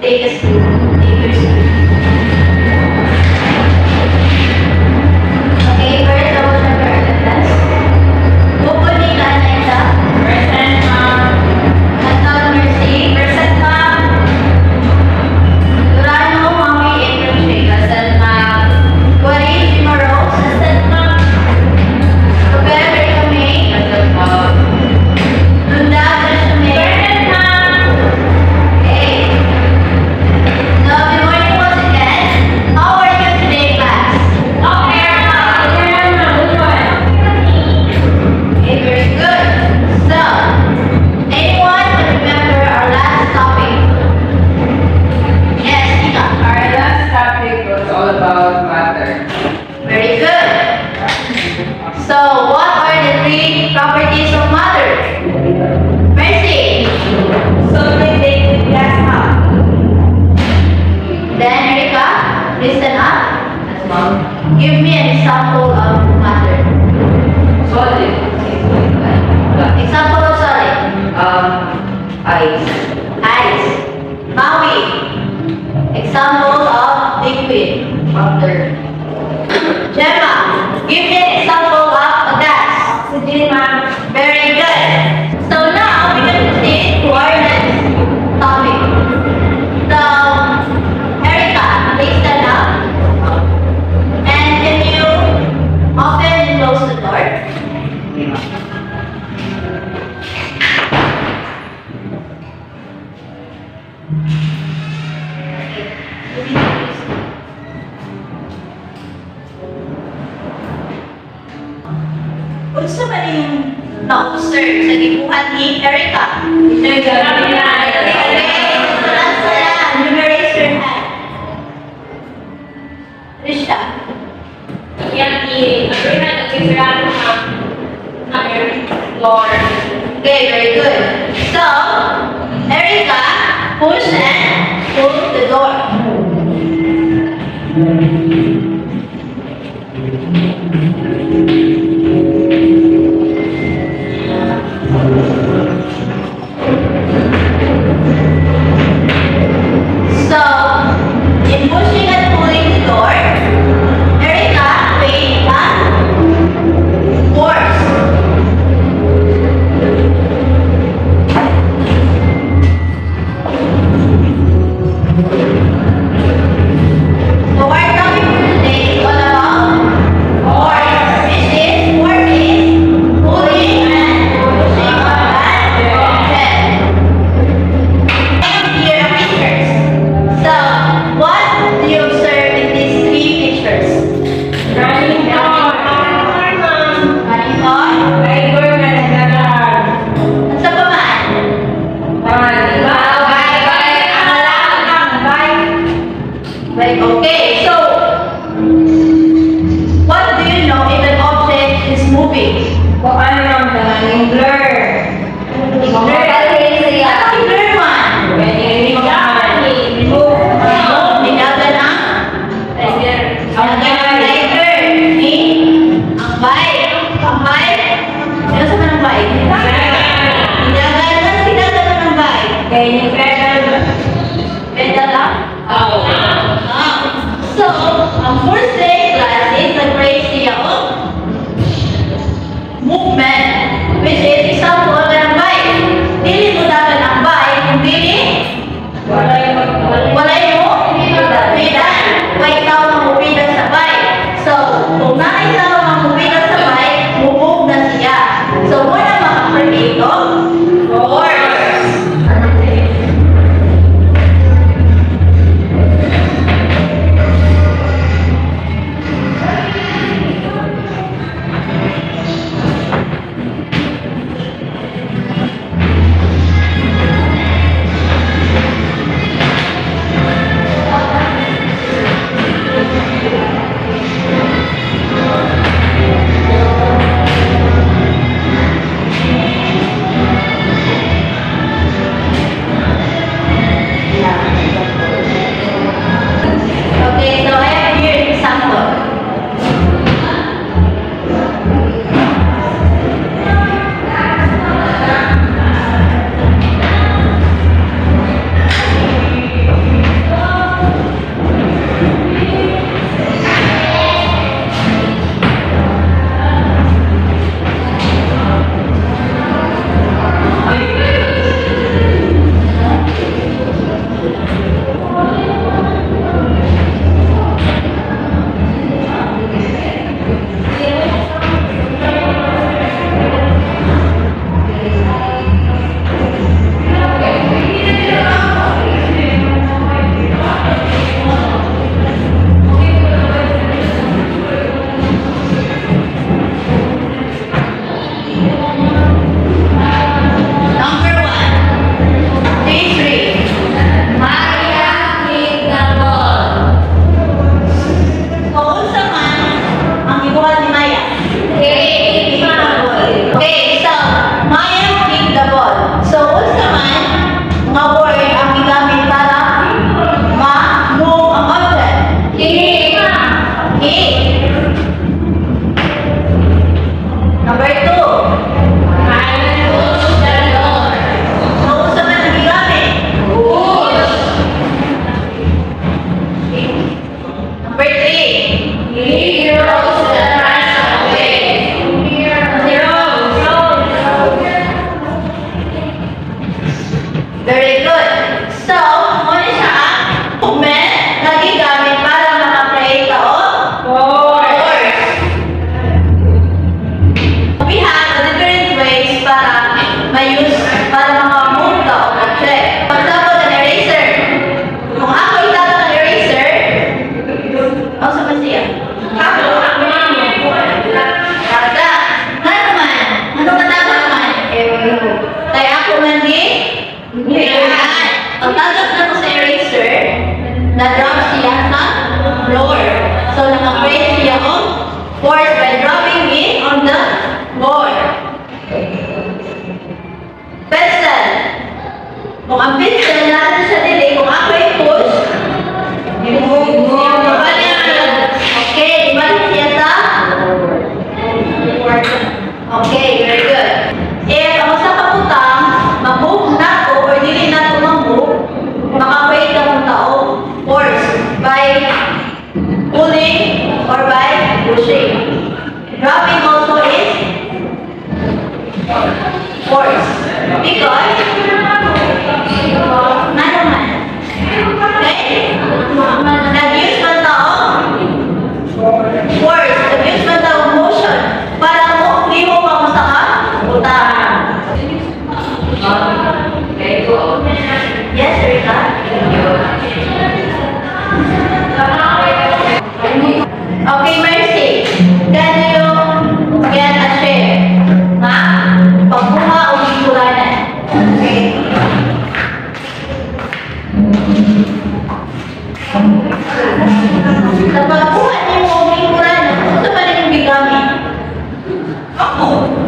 take a seat. Take your seat. Okay, first I will check your attendance. Pupunin ka na ito. Present, ma'am. Natal Mercy. Present, ma'am. Durano, Mami, April Shea. Present, ma'am. Corinne Chimaro. Present, ma'am. Rubel Recamay. Present, ma'am. Lunda Greshame. Present, ma'am. Okay. So, good morning once again. How are you today, class? Okay, ma'am. Okay, ma'am. Good one. Okay, very good. So, anyone can remember our last topic? Yes, Ika. Our last topic was all about matter. Very good. So, what are the three properties of matter? Mercy. Solid, liquid, gas, ma'am. Then, Erika, listen up. Yes, ma'am. Give me an example of matter. Solid. Example of solid. Ice. Ice. Maui. Example of liquid. Water. Gemma, give me an example of a gas. Oxygen, ma'am. Very good. So now we can proceed to our next topic. So, Erica, please stand up. And can you open and close the door? Unsa ba na yung na-observe sa gibuhat ni Erica? Teacher, grabe na. You may raise your hand. Risha. Yan, i-agreement ang kisiraan, ma'am. Floor. Okay, very good. So, Erica, push and pull the door. So, in pushing and pulling the door, Erica made a force.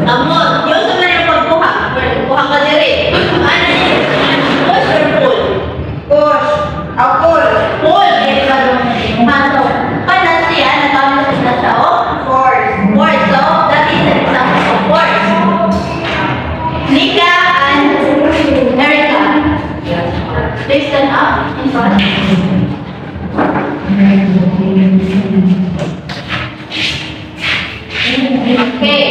Amon, yun sa mga yung pagbuha. Buha ka diri. Ano yun? Push or pull? Push. Pull. Pull. Eh, paano? Paano siya? Natawag na siya, oh? Force. Force. So, that is an example of force. Nika and Erica. Please stand up in front. Okay.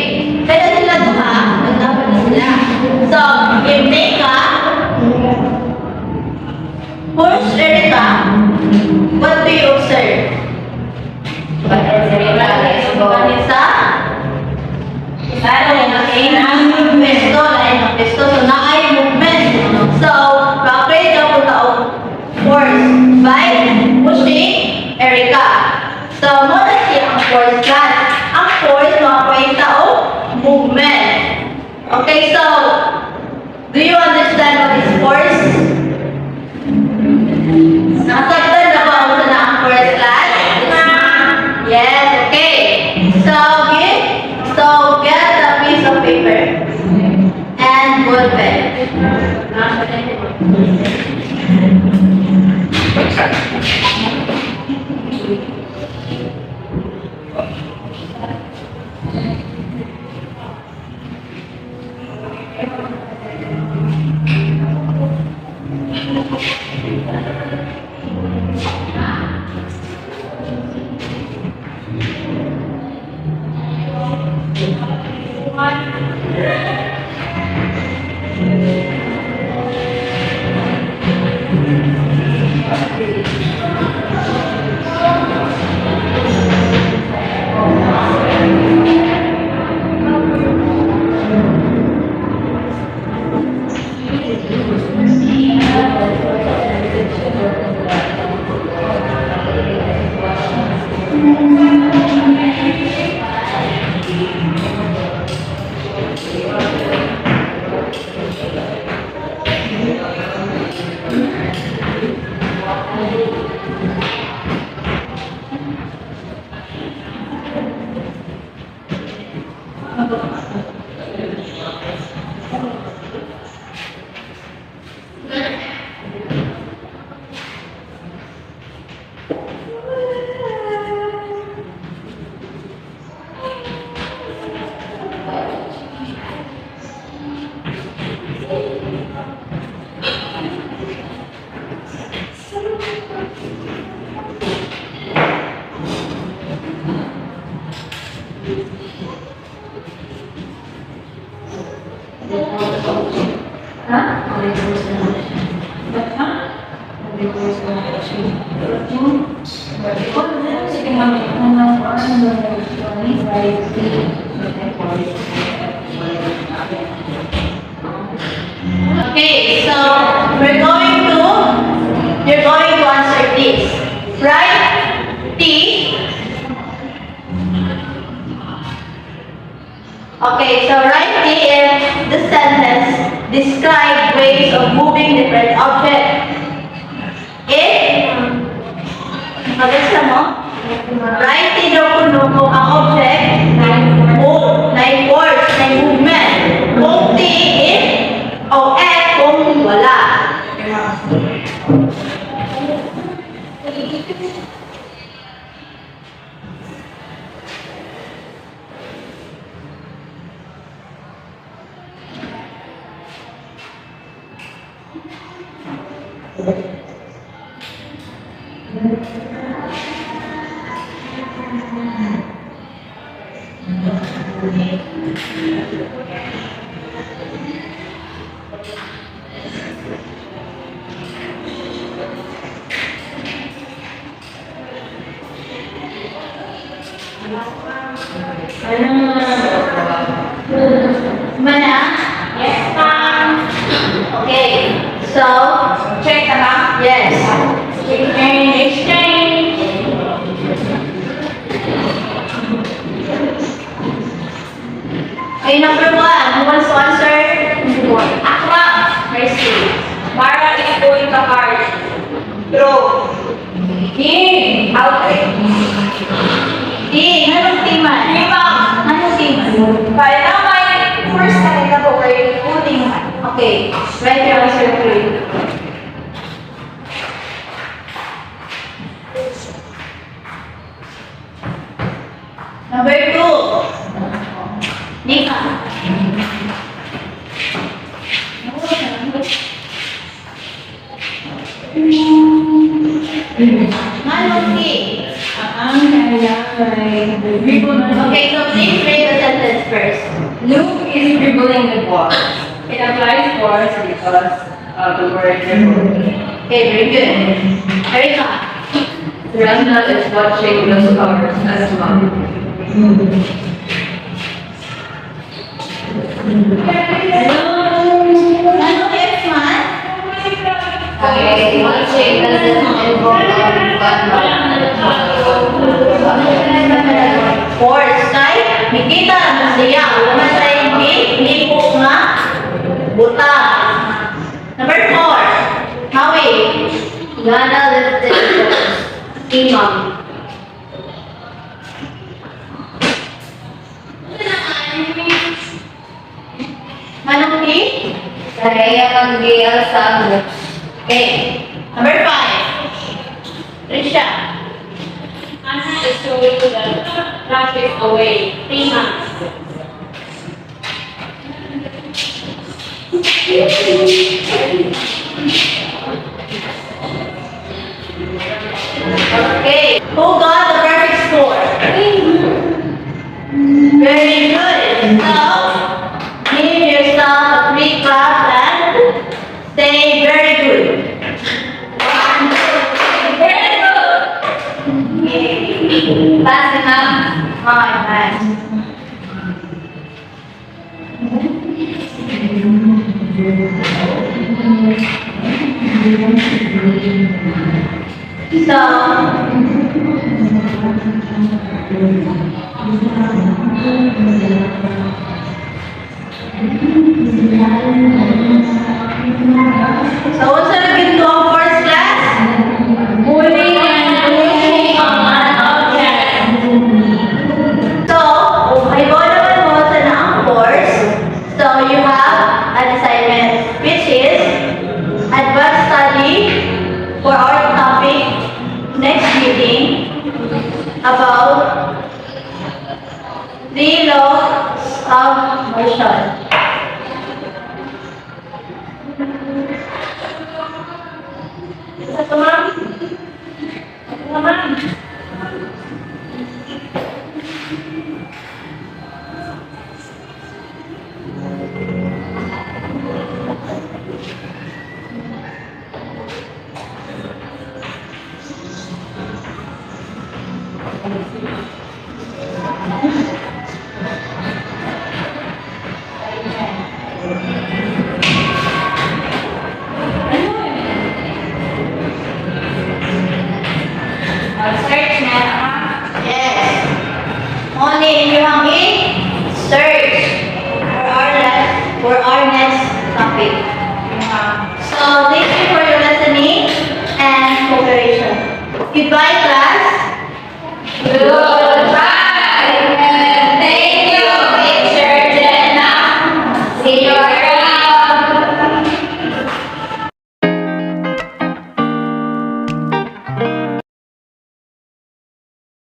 Kaya sila duha, nagdapat na sila. So, if Nika push Erica, what do you observe? Vanessa? Pesto, lain ang pesto. So, naay movement. So, bakit daw po tao force by pushing Erica? So, muna siya ang force class. Ang force, mga tao, movement. Okay, so, do you understand what is force? Nasaktan na ba ako na ang force class? Yes, okay. So get a piece of paper and ball pen. Okay, so you're going to answer this. Right? T. Okay, so write T in the sentence. Describe ways of moving different objects. If, maganda mo, write T daw kuno kung ang object move, na force, na movement. Kung T if, o F kung wala. Mana? Yes, ma'am. Okay. So, check ka lang? Yes. Exchange. Okay, number 1. Who wants to answer? Akra. Mercy. Para ituloy ka card. Draw. Game. Outright. Anong team man? Lima. Anong team man? Kaya naman first category, putting. Okay, write your answer three. Number two. Nika. Manuki. Okay, so please read the sentence first. Luke is dribbling the ball. It applies force because of the word dribble. Okay, very good. Erika. Ragnar is watching the stars as well. Ano yes, man? Okay, watching doesn't involve Force, kay Nikita ang siya. Uman sa hindi po nga buta. Number four. Howie. Ghana lifted Imam. Manuki. Kaya mag-gayal sa books. Okay. Number five. Risha. Anna is throwing the traffic away. 3 months. Okay. Who got the perfect score? Very good. So, give yourself a big clap and say very good. Very good. Okay. Fast enough. Fine. So, what's the ginto ang first class? Pulling and pushing on an object. So, halimbawa naman mo sa naang course. So, you have an assignment which is advanced study for our topic next meeting about the laws of motion.